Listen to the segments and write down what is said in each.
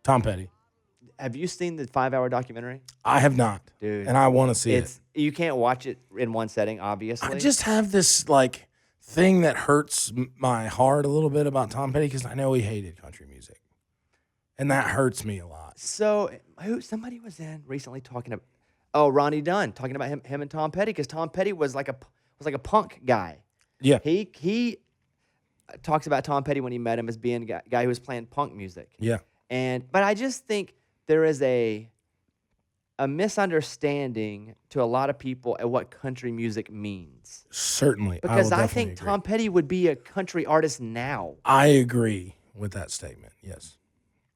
Tom Petty. Have you seen the 5-hour documentary? I have not, Dude, and I want to see it. You can't watch it in one setting, obviously. I just have this like thing that hurts my heart a little bit about Tom Petty because I know he hated country music, and that hurts me a lot. So somebody was in recently talking about Ronnie Dunn talking about him and Tom Petty because Tom Petty was like a punk guy. Yeah, He talks about Tom Petty when he met him as being a guy who was playing punk music. yeah. But I just think there is a misunderstanding to a lot of people at what country music means. Certainly, Because I I think agree. Tom Petty would be a country artist now. I agree with that statement. Yes,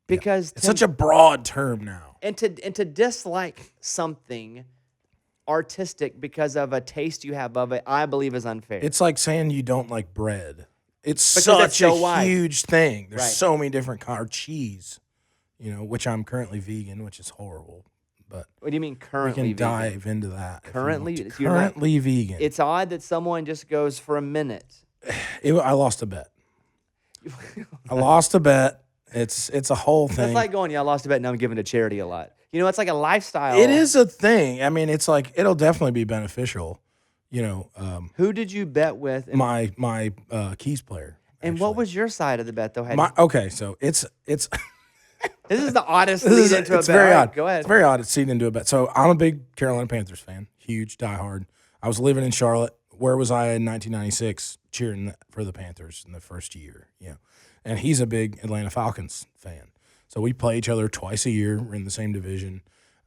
Because it's such a broad term now. and to dislike something artistic because of a taste you have of it, I believe is unfair. It's like saying you don't like bread. It's Because that's such so a wide. huge thing. There's Right. so many different or cheese, which I'm currently vegan, which is horrible. But What do you mean we currently can vegan? dive into that. if you Currently? want to. You're not- Currently vegan. It's odd that someone just goes for a minute. I lost a bet. I lost a bet. It's a whole thing. That's like going, yeah, I lost a bet, now I'm giving to charity a lot. It's like a lifestyle. It is a thing. I mean, it's like it'll definitely be beneficial. Who did you bet with? And, My keys player. and what was your side of the bet, though? Okay? So it's This is the oddest lead into a bet. it's very All right, odd. go ahead. It's very odd. It's seen into a bet. So I'm a big Carolina Panthers fan, huge, diehard. I was living in Charlotte. Where was I in 1996 cheering for the Panthers in the first year? And he's a big Atlanta Falcons fan. So we play each other twice a year. We're in the same division.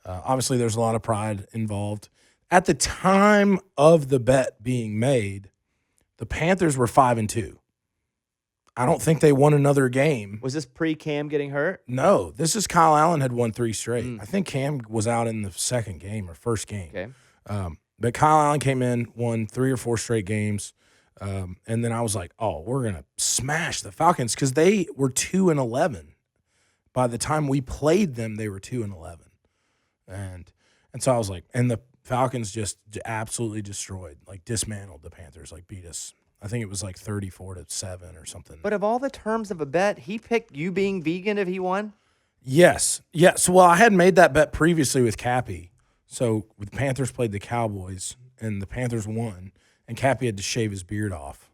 Obviously, there's a lot of pride involved. At the time of the bet being made, the Panthers were 5-2. I don't think they won another game. Was this pre-Cam getting hurt? No, this is Kyle Allen had won 3 straight. I think Cam was out in the second game or first game. Okay. But Kyle Allen came in, won 3 or 4 straight games. And then I was like, oh, we're going to smash the Falcons because they were 2-11. By the time we played them, they were 2-11. And so I was like, and the Falcons just absolutely destroyed, like dismantled the Panthers, like beat us. I think it was like 34-7 or something. But of all the terms of a bet, he picked you being vegan if he won? Yes. Well, I had made that bet previously with Cappy. So the Panthers played the Cowboys, and the Panthers won, and Cappy had to shave his beard off,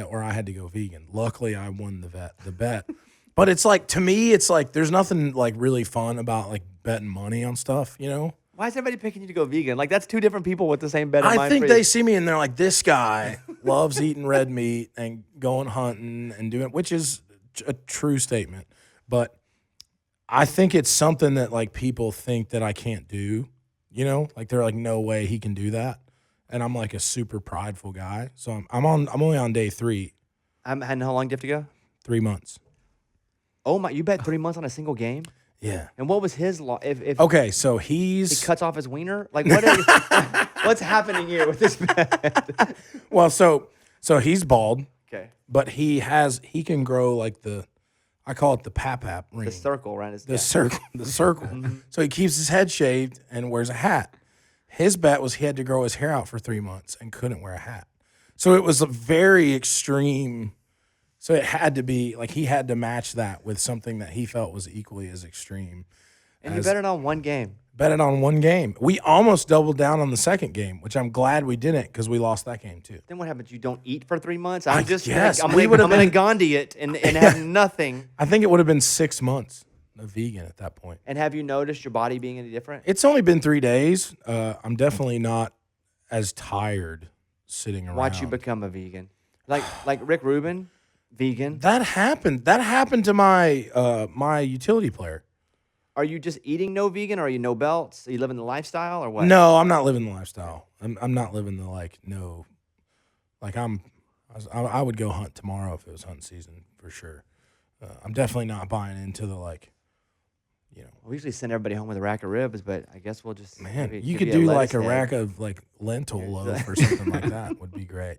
or I had to go vegan. Luckily, I won the bet. But it's like, to me, it's like there's nothing like really fun about like betting money on stuff, Why is everybody picking you to go vegan? Like, that's two different people with the same bet in mind. I think for they you. see me and they're like, this guy loves eating red meat and going hunting and doing, which is a true statement. But I think it's something that like people think that I can't do, like they're like, no way he can do that. And I'm like a super prideful guy. So I'm only on day 3, And how long do you have to go? 3 months. Oh, my. You bet 3 months on a single game? Yeah. And what was his law? If Okay. So he he's, cuts off his wiener? Like, what's happening here with this bet? well, so he's bald, Okay. but he can grow like I call it the pap ring. The circle, right? The circle. So he keeps his head shaved and wears a hat. His bet was he had to grow his hair out for 3 months and couldn't wear a hat. So it was a very extreme. So it had to be like he had to match that with something that he felt was equally as extreme. And you bet it on one game. Bet it on one game. We almost doubled down on the second game, which I'm glad we didn't because we lost that game too. Then what happens? You don't eat for 3 months? I I'm just guess. I'm We going would've to been- Gandhi it and have nothing. I think it would have been 6 months of vegan at that point. And have you noticed your body being any different? It's only been 3 days. I'm definitely not as tired sitting around. Watch you become a vegan. Like Rick Rubin, vegan. That happened. That happened to my my utility player. Are you just eating no vegan, or are you no belts? Are you living the lifestyle, or what? No, I'm not living the lifestyle. I'm not living the I would go hunt tomorrow if it was hunting season for sure. I'm definitely not buying into the We usually send everybody home with a rack of ribs, but I guess we'll just man. maybe You give could do lettuce like a head. rack of like lentil loaf or something like that would be great.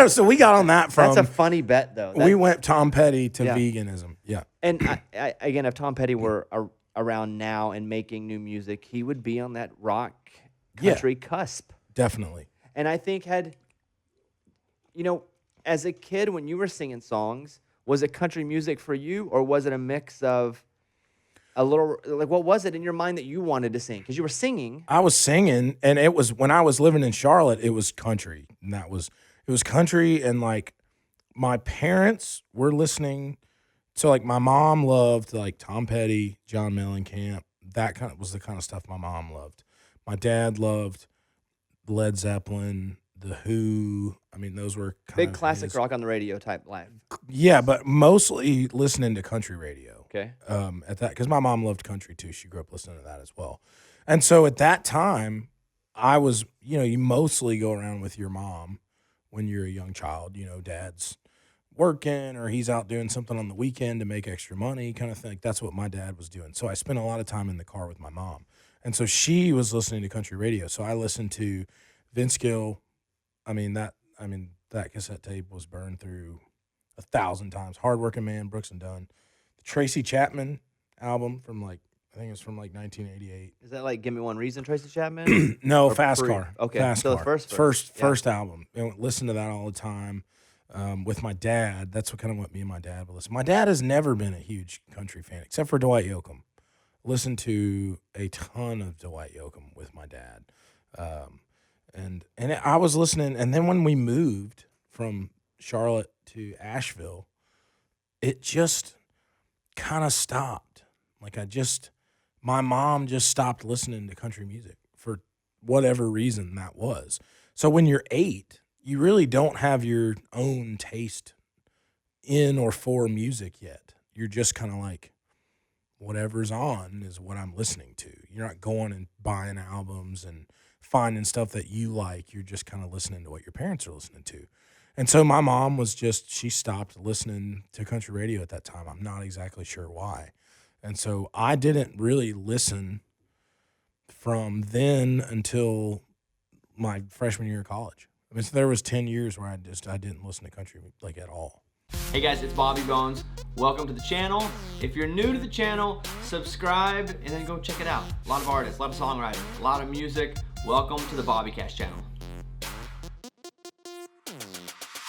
So we got on that from. That's a funny bet, though. We went Tom Petty to Yeah. veganism. Yeah. And again, if Tom Petty were around now and making new music, he would be on that rock country cusp. Definitely. And I think as a kid, when you were singing songs, Was it country music for you, or was it a mix of a little, like, what was it in your mind that you wanted to sing? Because you were singing. I was singing, and it was when I was living in Charlotte, it was country. And it was country, and like my parents were listening. So like my mom loved like Tom Petty, John Mellencamp. That kind of was the kind of stuff my mom loved. My dad loved Led Zeppelin, The Who. I mean, those were kind Big of classic rock on the radio type life. Yeah, but mostly listening to country radio. Okay. At that, because my mom loved country too. She grew up listening to that as well. And so at that time, I was, you mostly go around with your mom when you're a young child. Dad's working or he's out doing something on the weekend to make extra money, kind of thing. That's what my dad was doing. So I spent a lot of time in the car with my mom. And so she was listening to country radio. So I listened to Vince Gill. That cassette tape was burned through 1,000 times. Hardworking Man, Brooks and Dunn. The Tracy Chapman album from I think it's from 1988. Is that like Give Me One Reason, Tracy Chapman? No, Fast Car. Okay, Fast so Car. the first album. And listen to that all the time with my dad. That's what me and my dad would listen. My dad has never been a huge country fan, except for Dwight Yoakam. Listened to a ton of Dwight Yoakam with my dad. And I was listening, and then when we moved from Charlotte to Asheville, it just kind of stopped. My mom just stopped listening to country music for whatever reason that was. So when you're 8, you really don't have your own taste in or for music yet. You're just kind of like, whatever's on is what I'm listening to. You're not going and buying albums and finding stuff that you like. You're just kind of listening to what your parents are listening to. And so my mom she stopped listening to country radio at that time. I'm not exactly sure why. And so I didn't really listen from then until my freshman year of college. So there was 10 years where I didn't listen to country at all. Hey guys, it's Bobby Bones. Welcome to the channel. If you're new to the channel, subscribe and then go check it out. A lot of artists, a lot of songwriting, a lot of music. Welcome to the BobbyCast channel.